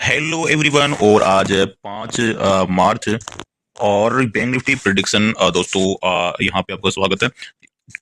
Hello everyone. और आज है 5 मार्च और बैंक निफ्टी प्रिडिक्शन दोस्तों, यहाँ पे आपका स्वागत है।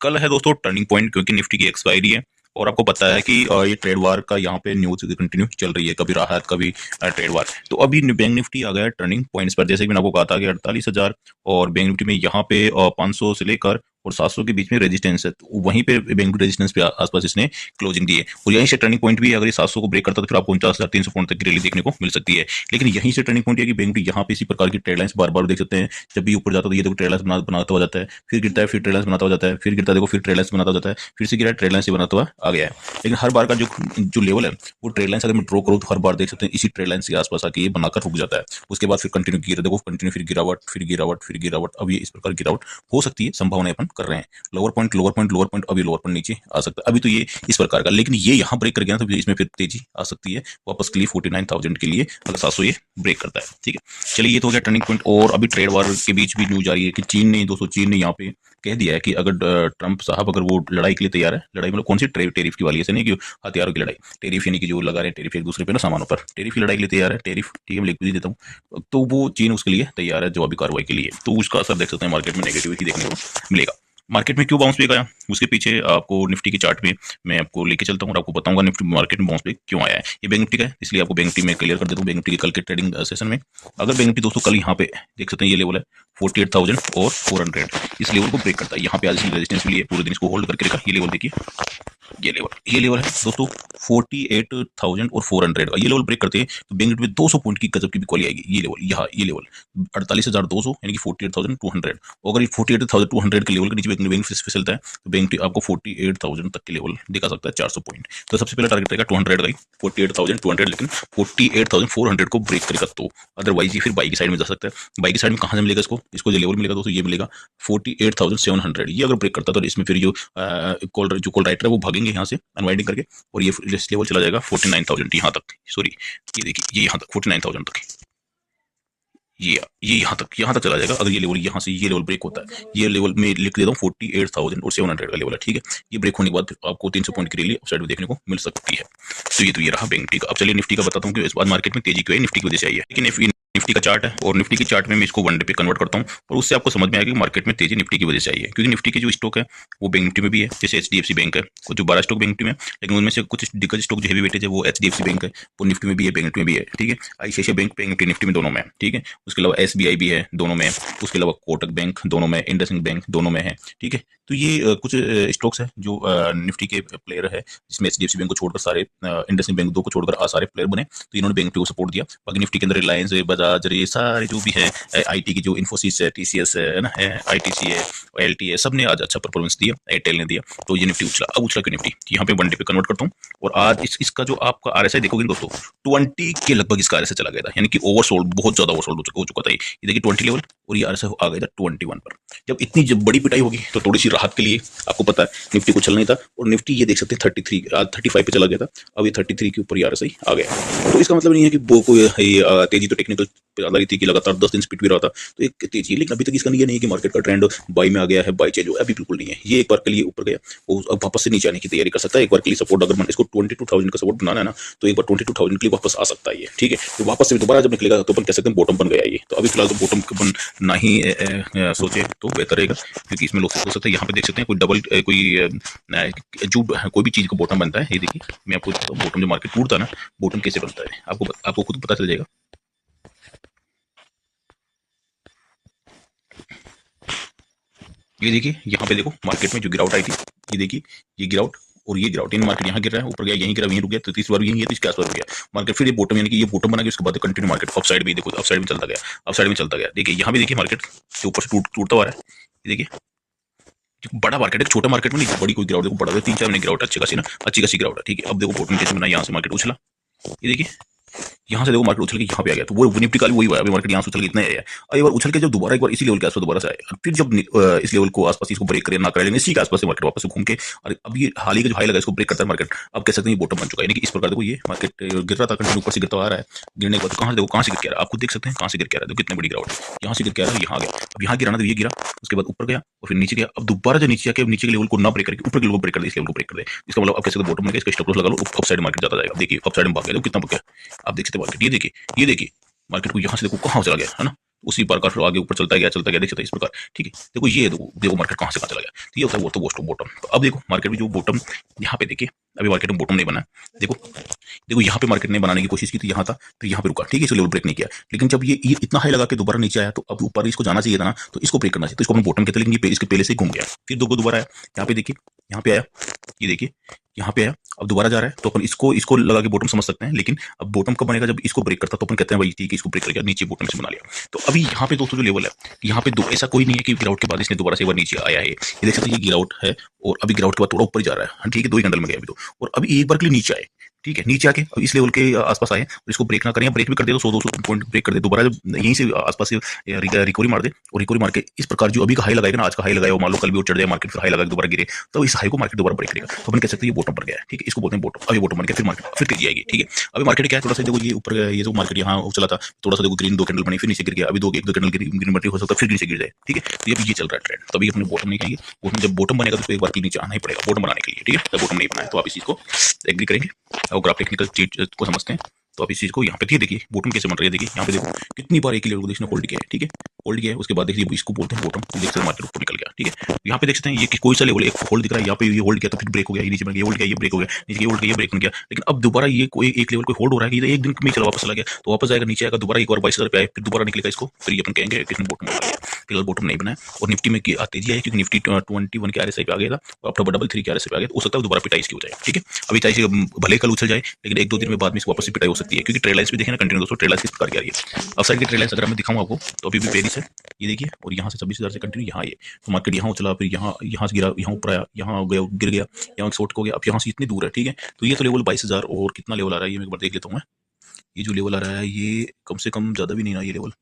कल है दोस्तों टर्निंग पॉइंट, क्योंकि निफ्टी की एक्सपायरी है और आपको पता है कि ये ट्रेड वार का यहाँ पे न्यूज कंटिन्यू चल रही है, कभी राहत कभी ट्रेड वार। तो अभी बैंक निफ्टी आ गया है टर्निंग पॉइंट्स पर, जैसे कि मैंने आपको कहा था कि 48,000 और बैंक निफ्टी में यहाँ पे 500 से लेकर और 700 के बीच में रेजिस्टेंस है। तो वहीं पे बैंक निफ्टी रेजिस्टेंस पे आसपास इसने क्लोजिंग दी है और यहीं से टर्निंग पॉइंट भी है। अगर ये 700 को ब्रेक करता तो फिर आपको 49,300 पॉइंट तक की रैली देखने को मिल सकती है। लेकिन यहीं से टर्निंग पॉइंट है कि बैंक निफ्टी यहाँ पे इसी प्रकार की ट्रेड लाइंस बार बार देख सकते हैं। जब भी ऊपर जाता है तो ये देखो ट्रेड लाइंस बनाता हो जाता है, फिर गिरता है, फिर ट्रेड लाइंस बनाता हो जाता है, फिर गिरता है, देखो फिर ट्रेड लाइंस बनाता हो जाता है, फिर से गिरा, ट्रेड लाइंस बनाता हुआ आ गया है। लेकिन हर बार का जो जो लेवल है वो ट्रेड लाइंस अगर मैं ड्रॉ करूँ तो हर बार देख सकते हैं इसी ट्रेड लाइंस के आसपास आके ये बनाकर रुक जाता है। उसके बाद फिर कंटिन्यू गिरा, देखो कंटिन्यू, फिर गिरावट, फिर गिरावट, फिर गिरावट। अब ये इस प्रकार गिरावट हो सकती है, संभावना अपन कर रहे हैं। Lower point, lower point, lower point, अभी लोअर पॉइंट नीचे आ सकता है। अभी तो ये इस प्रकार का, लेकिन ये यहाँ ब्रेक कर गया ना तो इसमें फिर तेजी आ सकती है वापस के लिए 49,000 के लिए, अगर 700 ये ब्रेक करता है। ठीक है, चलिए ये तो हो गया टर्निंग पॉइंट। और अभी ट्रेड वार के बीच भी न्यूज आ रही है कि चीन ने यहाँ पे कह दिया है कि अगर ट्रंप साहब अगर वो लड़ाई के लिए तैयार है, लड़ाई मतलब कौन सी टेरिफ की वाली है, ऐसे नहीं कि हथियारों की लड़ाई, टेरिफ यानी कि जो लगा रहे हैं टेरिफ एक दूसरे पे ना सामानों पर, टेरिफ की लड़ाई के लिए तैयार है, टेरिफ ठीक है मैं लिख भी देता हूँ। तो वो चीन उसके लिए तैयार है जवाबी कार्रवाई के लिए। तो उसका असर देख सकते हैं मार्केट में नेगेटिविटी देखने को मिलेगा। मार्केट में क्यों बाउंस बैक आया उसके पीछे आपको निफ्टी की चार्ट में मैं आपको लेके चलता हूँ और आपको बताऊंगा निफ्टी मार्केट में बाउंस बैक क्यों आया है। ये बैंक निफ्टी का है, इसलिए आपको बैंक निफ्टी में क्लियर कर देता हूँ बैंक निफ्टी के कल के ट्रेडिंग सेशन में। अगर बैंक निफ्टी दोस्तों कल यहाँ पे देख सकते हैं ये लेवल है 48,000 और 400, इस लेवल को ब्रेक करता है। यहाँ पे आज रेजिस्टेंस के लिए पूरे दिन इसको होल्ड करके रखा। ये लेवल देखिए, ये लेवल है दोस्तों 48,000 और 400 का। ये लेवल ब्रेक करते हैं तो बैंक निफ्टी में 200 पॉइंट की गजब की बिकवाली आएगी। ये लेवल, यहाँ ये लेवल 48,200 यानी कि 48,200। और अगर ये 48,200 के लेवल के नीचे बैंक निफ्टी फिसलता है तो बैंक निफ्टी आपको 48,000 तक के लेवल दिखा सकता है, 400 पॉइंट। तो सबसे पहला टारगेट रहेगा 200 का ही, 48,200, लेकिन 48,400 को ब्रेक करेगा तो अदरवाइज ये फिर बाई की साइड में जा सकता है। बाई की साइड में कहाँ से मिलेगा इसको, इसको जो लेवल मिलेगा दोस्तों ये मिलेगा 48,700। ये अगर ब्रेक करता तो इसमें फिर जो कॉल राइटर है वो भागेंगे यहाँ से अनवाइंडिंग करके, और ये लेवल चला जाएगा 49,000 यहाँ तक। सॉरी, ये देखिए ये यहाँ तक 49,000 तक, ये यहाँ तक चला जाएगा। अगर ये लेवल यहाँ से ये लेवल ब्रेक होता है, ये लेवल में लिख देता हूँ 48,000 और 700 का लेवल है। ठीक है, ये ब्रेक होने के बाद आपको 300 पॉइंट की रैली अपसाइड में देखने को मिल सकती है। तो ये रहा बैंक निफ्टी का। अब चलिए निफ्टी का बताता हूँ कि इस बार मार्केट में तेजी क्यों है, निफ्टी की वजह से आई है। लेकिन निफ्टी का चार्ट है और निफ्टी की चार्ट में मैं इसको वन डे पे कन्वर्ट करता हूँ और उससे आपको समझ में आएगा कि मार्केट में तेजी निफ्टी की वजह से आई है। क्योंकि निफ्टी के जो स्टॉक है वो बैंक निफ्टी में भी है, जैसे एचडीएफसी बैंक है, कुछ जो 12 स्टॉक बैंक निफ्टी में, लेकिन उनमें से कुछ दिग्गज स्टॉक जो हेवी वेटेज है वो एचडीएफसी बैंक है, वो निफ्टी में भी है, बैंक निफ्टी में भी है। ठीक है, आईसीआईसीआई बैंक बैंक निफ्टी में दोनों में है। ठीक है, उसके अलावा एसबीआई भी है, दोनों में है। उसके अलावा कोटक बैंक दोनों में, इंडसइंड बैंक दोनों में है। ठीक है, तो ये कुछ स्टॉक्स है जो निफ्टी के प्लेयर है, जिसमें एचडीएफसी बैंक को छोड़कर सारे, इंडसइंड बैंक 2 को छोड़कर सारे प्लेयर बने, तो इन्होंने बैंक निफ्टी को सपोर्ट दिया। बाकी निफ्टी के अंदर रिलायंस, बजाज, ये सारे जो भी है, आईटी की जो इन्फोसिस है, टीसीएस है ना, आईटीसी है, एलटी है, सब ने आज अच्छा परफॉर्मेंस दिया, एयरटेल ने दिया। तो ये निफ्टी उछला। अब उछला क्यों निफ्टी, यहाँ पे वन डे पे कन्वर्ट करता हूँ और आज इसका जो आपका आरएसआई देखोगे दोस्तों 20 के लगभग इसका आरएसआई चला गया था, यानी कि ओवरसोल्ड, बहुत ज्यादा ओवरसोल्ड हो चुका था। ये देखिए 20 लेवल और ये आरएसआई आ गया था 21 पर। जब बड़ी पिटाई होगी तो थोड़ी सी राहत के लिए आपको पता है निफ्टी को चलना ही था, और निफ्टी ये देख सकते हैं 33 आज 35 पे चला गया था, अब ये 33 के ऊपर आरएसआई आ गया। तो इसका मतलब नहीं है कि वो कोई तेजी तो टेक्निकल पे आ रही थी कि लगातार 10 दिन स्पीड भी रहा था तो एक तेजी, लेकिन अभी तक इसका ये नहीं है कि मार्केट का ट्रेंड बाई में आ गया है, बाई चेंज हुआ, अभी बिल्कुल नहीं है। ये एक बार के लिए ऊपर गया, वो अब वापस से नीचे आने की तैयारी कर सकता है। एक बार के लिए सपोर्ट अगर इसको 22,000 का सपोर्ट बनाना है ना, तो एक बार 22,000 के लिए वापस आ सकता है ये। ठीक है, तो वापस से दोबारा जब निकलेगा तो अपन कह सकते हैं बॉटम बन गया ये। तो अभी फिलहाल तो बॉटम बन ना ही सोचे तो बेहतर रहेगा, क्योंकि इसमें लोग हो सकते हैं यहाँ पे देख सकते हैं कोई डबल जो कोई भी चीज का बॉटम बनता है। ये देखिए मैं आपको बॉटम जो मार्केट टूटता है ना, बॉटम कैसे बनता है आपको खुद पता चल जाएगा। ये देखिए यहाँ पे देखो मार्केट में जो गिरावट आई थी, ये देखिए ये गिरावट और ये गिरावट, इन मार्केट यहाँ गिर रहा है, ऊपर गया, यहीं गिरा, वहीं रुक गया, तो तीसरी बार यहीं है, तो इसके आसपास रुक गया मार्केट। फिर ये बॉटम, यानी कि ये बॉटम बना के उसके बाद कंटिन्यू मार्केट अप साइड में, देखो अप साइड में चलता गया, अप साइड में चलता गया। देखिए यहाँ भी देखिए मार्केट के ऊपर से टूटता हुआ है। ये देखिए बड़ा मार्केट है, छोटा मार्केट में नहीं, बड़ी कोई गिरावट देखो, बड़ा 3-4 महीने गिरावट, अच्छी खासी ना, अच्छी खासी गिरावट है। ठीक है, अब देखो बॉटम कैसे बना, यहाँ से मार्केट उछला, ये देखिए यहाँ से देखो मार्केट उछल के यहाँ पे आ गया, तो वो निफ्टी का वही हुआ, अभी मार्केट यहाँ से उछल के इतना आया है। और एक बार उछल के जब दोबारा एक बार इसी लेवल के आसपास दोबारा से आया, फिर जब इस लेवल को आसपास इसको ब्रेक करे ना करे, लेकिन इसी के आसपास से मार्केट वापस घूम के, और अब ये हाल ही का जो हाई लगा इसको ब्रेक करता है मार्केट, अब कह सकते हैं ये बॉटम बन चुका है। यानी कि इस प्रकार देखो ये मार्केट गिर रहा था, कंटिन्यू ऊपर से गिरता आ रहा है, गिरने के बाद कहाँ से देखो, कहाँ से गिर के आ रहा है, आप खुद देख सकते हैं कहाँ से गिर के आ रहा है, कितनी बड़ी गिरावट, यहाँ से गिर के आ रहा है, यहाँ आ गया, अब यहाँ गिरा ना तो ये गिरा, उसके बाद ऊपर गया और फिर नीचे गया। अब दोबारा जो नीचे आके नीचे के लेवल को ना ब्रेक करके ऊपर के लेवल को ब्रेक कर दे, इस लेवल को ब्रेक कर दे, इसका मतलब अब कैसे बॉटम में इसका स्टॉप लॉस लगा लो, अप साइड मार्केट जाता जाएगा। देखिए अप साइड में भाग गया, कितना भाग गया, आप देख सकते सकते हैं मार्केट, ये देखिए मार्केट को यहाँ से देखो कहाँ चला गया है ना, उसी प्रकार आगे ऊपर चलता गया देख सकते हैं इस प्रकार। ठीक है, देखो ये देखो मार्केट कहाँ से कहाँ चला गया। तो ये होता है वो तो बॉटम। तो अब देखो मार्केट में जो बॉटम यहाँ पे देखिए, अभी मार्केट में बॉटम नहीं बना है। देखो यहाँ पे मार्केट ने बनाने की कोशिश की थी यहाँ था, तो यहाँ पे रुका। ठीक है, इसको लेवल ब्रेक नहीं किया, लेकिन जब ये इतना हाई लगा के दोबारा नीचे आया, तो अब ऊपर इसको जाना चाहिए था ना, तो इसको ब्रेक करना चाहिए। तो इसको हम बॉटम कहते हैं, लेकिन ये इसके पहले से ही घूम गया। फिर दोबारा आया, यहाँ पे देखिए, यहाँ पे आया, ये देखिए यहाँ पे आया, अब दोबारा जा रहा है। तो अपन इसको लगा के बॉटम समझ सकते हैं, लेकिन अब बॉटम कब बनेगा, जब इसको ब्रेक करता, तो अपन कहते हैं भाई ठीक है इसको ब्रेक कर गया, नीचे बॉटम से बना लिया। तो अभी यहाँ पे दोस्तों जो लेवल है, यहाँ पे ऐसा कोई नहीं है कि गिरावट के बाद इसने दोबारा से एक बार नीचे आया है। ये देख सकते हैं, ये गिरावट है और अभी गिरावट के बाद थोड़ा ऊपर जा रहा है। ठीक है, 2 ही कैंडल में गया अभी तो, और अभी एक बार के लिए नीचे आए। ठीक है, नीचे आके अब इस लेवल के आसपास आए और इसको ब्रेक ना करें, ब्रेक भी कर दे तो 100-200 पॉइंट ब्रेक कर दे, दोबारा जब यहीं से आसपास से रिकवरी मार दे, और रिकवरी मार के इस प्रकार जो अभी का हाई लगाएगा ना, आज का हाई लगाया, मान लो कल भी चढ़ जाए मार्केट, फिर हाई लगा दोबारा गिरे, तो इस हाई को मार्केट दोबारा ब्रेक करेगा। तो अपन कह सकते हैं ये बॉटम पर गया है। ठीक है, इसको बोलते हैं बॉटम। अभी बॉटम बन गया, फिर मार्केट फिर तेजी आएगी। ठीक है, अभी मार्केट क्या है, थोड़ा सा देखो ये ऊपर, ये जो मार्केट यहाँ चला था, थोड़ा सा देखो ग्रीन 2 कैंडल बनी, फिर नीचे गिर गया। अभी 2 कैंडल ग्रीन बनी, हो सकता है फिर नीचे गिर जाए। ठीक है, तो ये चल रहा है ट्रेंड। तो अभी अपने बॉटम नहीं कहेंगे, बॉटम जब बॉटम बनेगा तो एक बार के नीचे आना ही पड़ेगा बॉटम बनाने के लिए। ठीक है, जब बॉटम नहीं बनाए तो आप इस चीज को एग्री करेंगे और ग्राफ टेक्निकल चीज को समझते हैं। तो आप इस चीज को यहाँ पे देखिए बॉटम कैसे बन रही है। देखिए यहाँ पे देखो कितनी बार एक ही लेवल को इसने होल्ड किया है। ठीक है, होल्ड किया है, उसके बाद देखिए इसको बोलते हैं बॉटम। देख सकते हैं मार्केट ऊपर निकल गया। ठीक है, यहाँ पे देख सकते हैं ये कोई सा लेवल एक होल्ड दिख रहा है, यहाँ पे ये होल्ड किया तो फिर ब्रेक हो गया, नीचे बन गया, ये होल्ड किया, ये ब्रेक हो गया, नीचे ये होल्ड किया, ये ब्रेक बन गया। लेकिन अब दोबारा ये कोई एक लेवल को होल्ड हो रहा है कि एक दिन में चला वापस चला गया, तो वापस आएगा, नीचे आएगा, दोबारा एक और 22,000 पे आए, फिर दोबारा निकलेगा इसको, फिर ये अपन कहेंगे कि इसने बॉटम बना लिया। फिलहाल बॉटम नहीं बना है, और निफ्टी में तेजी आई क्योंकि निफ्टी 21 के आरएसआई पे आ गया था, और अपना 333 के आरएसआई पे आ गया, तो हो सकता है दोबारा पिटाई इसकी हो जाए। ठीक है, अभी चाहे भले कल उछल जाए, लेकिन 1-2 दिन में बाद में इसको वापस से पिटाई हो सकती है, क्योंकि ट्रेड लाइन्स भी देखें ना कंटिन्यू दोस्तों, ट्रेड लाइन्स किस प्रकार की आ रही है। अब साइड की ट्रेड लाइन्स अगर मैं दिखाऊं आपको, तो अभी भी बेरिश है, ये देखिए, और यहाँ से 26,000 से कंटिन्यू यहाँ ये, तो मार्केट यहाँ उछला, फिर यहाँ से गिरा, यहाँ ऊपर आया, यहाँ गया, गिर गया, यहाँ शॉर्ट हो गया, अब यहाँ से इतनी दूर है। ठीक है, तो ये तो लेवल 22,000, और कितना लेवल आ रहा है ये मैं एक बार देख लेता हूँ मैं। ये जो लेवल आ रहा है ये कम से कम ज्यादा भी नहीं ना, ये लेवल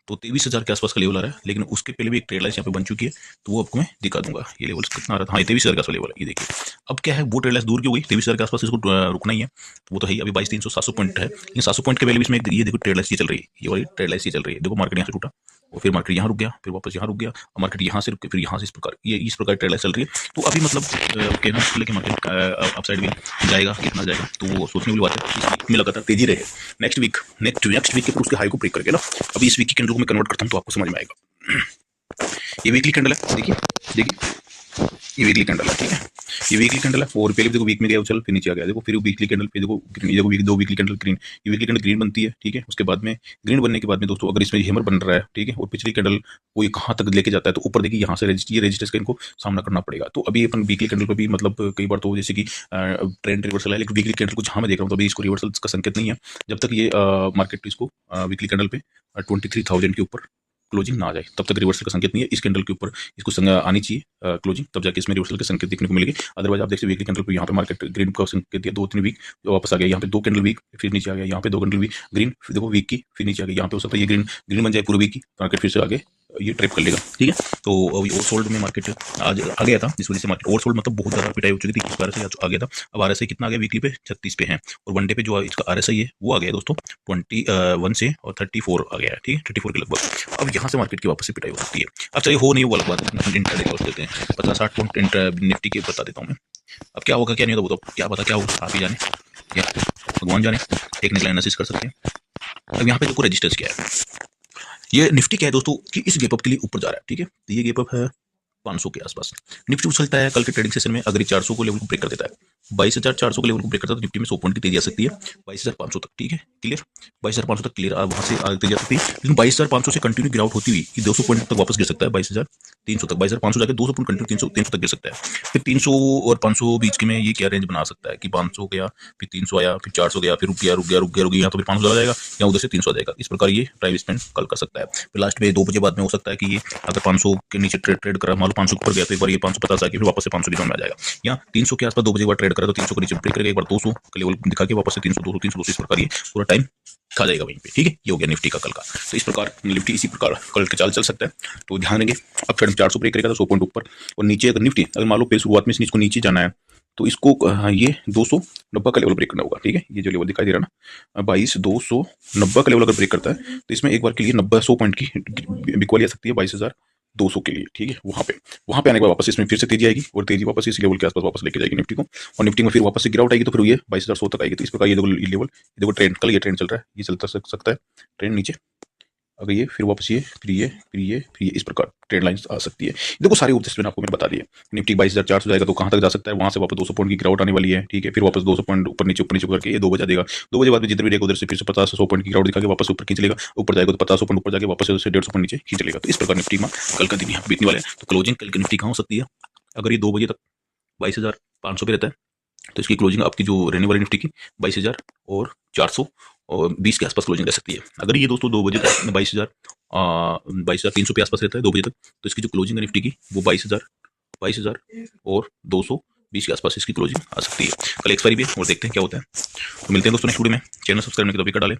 तो 23,000 के आसपास का लेवल आ रहा है, लेकिन उसके पहले भी एक ट्रेड लाइन यहाँ पे बन चुकी है, तो वो आपको मैं दिखा दूंगा। ये लेवल कितना आ रहा था, हाँ 23,000 का आसपास लेवल है, ये देखिए। अब क्या है, वो ट्रेड लाइन दूर की हो गई, 23,000 के आसपास इसको रुकना ही है, तो वो तो है ही। अभी 22,300 700 पॉइंट है, लेकिन 700 पॉइंट के पहले भी इसमें ये देखो ट्रेड लाइन ये चल रही है, ये वाली ट्रेड लाइन ये चल रही है। देखो मार्केट यहाँ से टूटा, और फिर मार्केट यहाँ रुक गया, फिर वापस यहाँ रुक गया, और मार्केट यहाँ से रुक के फिर यहाँ से इस प्रकार ट्रेड लाइन चल रही है। तो अभी मतलब कहना कि मार्केट अपसाइड में जाएगा, कितना जाएगा, तो वो सोचने वाली बात है। इसमें लगातार तेजी रहे नेक्स्ट वीक के फिर उसके हाई को ब्रेक करके ना। अभी इस वीक की कैंडल को मैं कन्वर्ट करता हूँ तो आपको समझ में आएगा। ये वीकली कैंडल है, देखिए ये वीकली कैंडल है। ठीक है, ये वीकली कैंडल है, और पहले देखो वीक में गया उछल, फिर नीचे आ गया। देखो फिर वीकली कैंडल पे देखो ग्रीन, ये देखो 2 वीकली कैंडल ग्रीन, ये वीकली कैंडल ग्रीन बनती है। ठीक है, उसके बाद में ग्रीन बनने के बाद में दोस्तों अगर इसमें हैमर बन रहा है, ठीक है, और पिछली कैंडल वो ये कहाँ तक लेके जाता है, तो ऊपर देखिए यहाँ से ये रेजिस्टेंस का इनको सामना करना पड़ेगा। तो अभी अपन वीकली कैंडल पर भी मतलब कई बार तो जैसे कि ट्रेंड रिवर्सल है, लेकिन वीकली कैंडल को जहाँ मैं देख रहा हूँ तो अभी इसको रिवर्सल का संकेत नहीं है, जब तक ये मार्केट इसको वीकली कैंडल पे 23,000 के ऊपर क्लोजिंग ना आ जाए, तब तक रिवर्सल का संकेत नहीं है। इस कैंडल के ऊपर इसको आनी चाहिए क्लोजिंग, तब जाके इसमें रिवर्सल के संकेत देखने को मिलेंगे। अदरवाइज आप देखते वीकली कैंडल पे यहाँ पे मार्केट ग्रीन का संकेत दिया 2-3 वीक, वापस आ गया, यहाँ पे 2 कैंडल वीक, फिर नीचे आ गया, यहाँ पे 2 कैंडल वीक ग्रीन, फिर देखो वीक की, फिर नीचे आ गया, यहाँ पे हो सकता है ये ग्रीन बन जाए पूरी वीक की, मार्केट फिर से आगे ये ट्रैप कर लेगा। ठीक है, तो अभी ओवर सोल्ड में मार्केट आज आ गया था, जिस वजह से मार्केट ओवर सोल्ड मतलब बहुत ज़्यादा पिटाई हो चुकी थी, इस कारण से आ गया था। अब आरएसआई कितना आ गया वीकली पे 36 पे है, और वनडे पे जो इसका आरएसआई है वो आ गया दोस्तों 21 से और 34 आ गया है। ठीक है, 34 के लगभग। अब यहाँ से मार्केट की वापस से पिटाई हो सकती है। अब चाहिए हो नहीं वो अलग बात है, इंट्राडे लॉस देते हैं 50-60 पॉइंट निफ्टी के बता देता हूँ मैं। अब क्या होगा क्या नहीं होगा वो तो क्या पता क्या होगा, आप ही जाने या भगवान जाने, टेक्निकल एनालिसिस कर सकते हैं। अब यहाँ पे देखो रजिस्टर्स क्या है, ये निफ्टी क्या है दोस्तों कि इस गैप अप के लिए ऊपर जा रहा है। ठीक है, तो ये गैप अप है 500 के आसपास। निफ्टी उछलता है कल के ट्रेडिंग सेशन में, अगर 400 को लेवल को ब्रेक कर देता है, 22,400 को लेवल को ब्रेक करता है, तो निफ्टी में 100 पॉइंट की तेजी आ सकती है 22,500 तक। ठीक है, क्लियर, 22,500 तक क्लियर, वहां से तेजी आ सकती है। लेकिन 22,500 से कंटिन्यू गिरावट होती हुई 200 पॉइंट तक वापस गिर सकता है 22,300 तक, 22,500 जाकर 200 पॉइंट कंटिन्यू 300 तक गिर सकता है। फिर 300 और 500 बीच के में ये क्या रेंज बना सकता है कि 500 गया, फिर 300 आया, फिर 400 गया, फिर रुक गया, यहाँ तो फिर 500 चला जाएगा, या उधर से 300 आ जाएगा। इस प्रकार ये प्राइस स्पेंड कल कर सकता है। फिर लास्ट में 2 बजे बाद में हो सकता है कि ये अगर 500 के नीचे ट्रेड करा, मान लो 500 ऊपर गया, तो एक बार ये 550 आके फिर वापस से 500 की जोन में आ जाएगा, या 300 के आसपास 2 बजे बाद ट्रेड करा तो 300 के नीचे ब्रेक करेगा, एक बार 200 का लेवल दिखा के वापस से 300 इस प्रकार ये पूरा टाइम खा जाएगा वहीं पे। ठीक है, ये हो गया निफ्टी का कल का। तो इस प्रकार निफ्टी इसी प्रकार कल के चाल चल सकता है, तो ध्यान रखेंगे। अब फिर 400 ब्रेक करेगा तो 100 पॉइंट ऊपर, और नीचे अगर निफ्टी अगर मान लो फिर शुरुआत में इसको नीचे जाना है, तो इसको ये 290 का लेवल ब्रेक करना होगा। ठीक है, ये जो लेवल दिखाई दे रहा है ना 22,290 का लेवल अगर ब्रेक करता है, तो इसमें एक बार के लिए 90-100 पॉइंट की बिकवाली आ सकती है 22,000 200 के लिए, ठीक है। वहां पे आने के बाद वापस इसमें फिर से तेजी आएगी और तेजी वापस इस लेवल के आसपास वापस लेके जाएगी निफ्टी को, और निफ्टी में फिर वापस से गिरावट आएगी तो फिर ये 22,100 तक आएगी। तो इस प्रकार ये लेवल, देखो ट्रेंड, कल ये ट्रेंड चल रहा है, ये चलता सकता है ट्रेंड नीचे, अगर ये फिर वापस ये फिर ये फिर ये फिर ये, इस प्रकार ट्रेंड लाइंस आ सकती है। देखो सारी उपदेश मैंने आपको मैंने बता दिए। निफ्टी 22,400 जाएगा तो कहाँ तक जा सकता है, वहां से वापस 200 पॉइंट की गिरावट आने वाली है, ठीक है। फिर वापस 200 पॉइंट ऊपर नीचे करके ये 2 बजा देगा। 2 बजे बाद में जितने भी देखो उधर से फिर से 50-100 पॉइंट की गिरावट दिखा के वापस ऊपर खींच लेगा। ऊपर जाएगा तो 50 पॉइंट ऊपर जाके वापस से 150 पॉइंट नीचे खींच लेगा। तो इस प्रकार निफ्टी में कल का दिन यहाँ बीतने वाला है। तो क्लोजिंग कल की निफ्टी कहाँ हो सकती है, अगर ये 2 बजे तक 22,500 पे रहता है तो इसकी क्लोजिंग आपकी जो रहने वाली निफ्टी की 22,420 के आसपास क्लोजिंग रह सकती है। अगर ये दोस्तों 2 बजे तक 22,300 के आसपास रहता है 2 बजे तक, तो इसकी जो क्लोजिंग है निफ्टी की वो 22,000 और 220 के आसपास इसकी क्लोजिंग आ सकती है। कल एक्सपायरी भी है और देखते हैं क्या होता है। तो मिलते हैं दोस्तों नेक्स्ट वीडियो में। चैनल सब्सक्राइब करने की तो अभी कर डालें।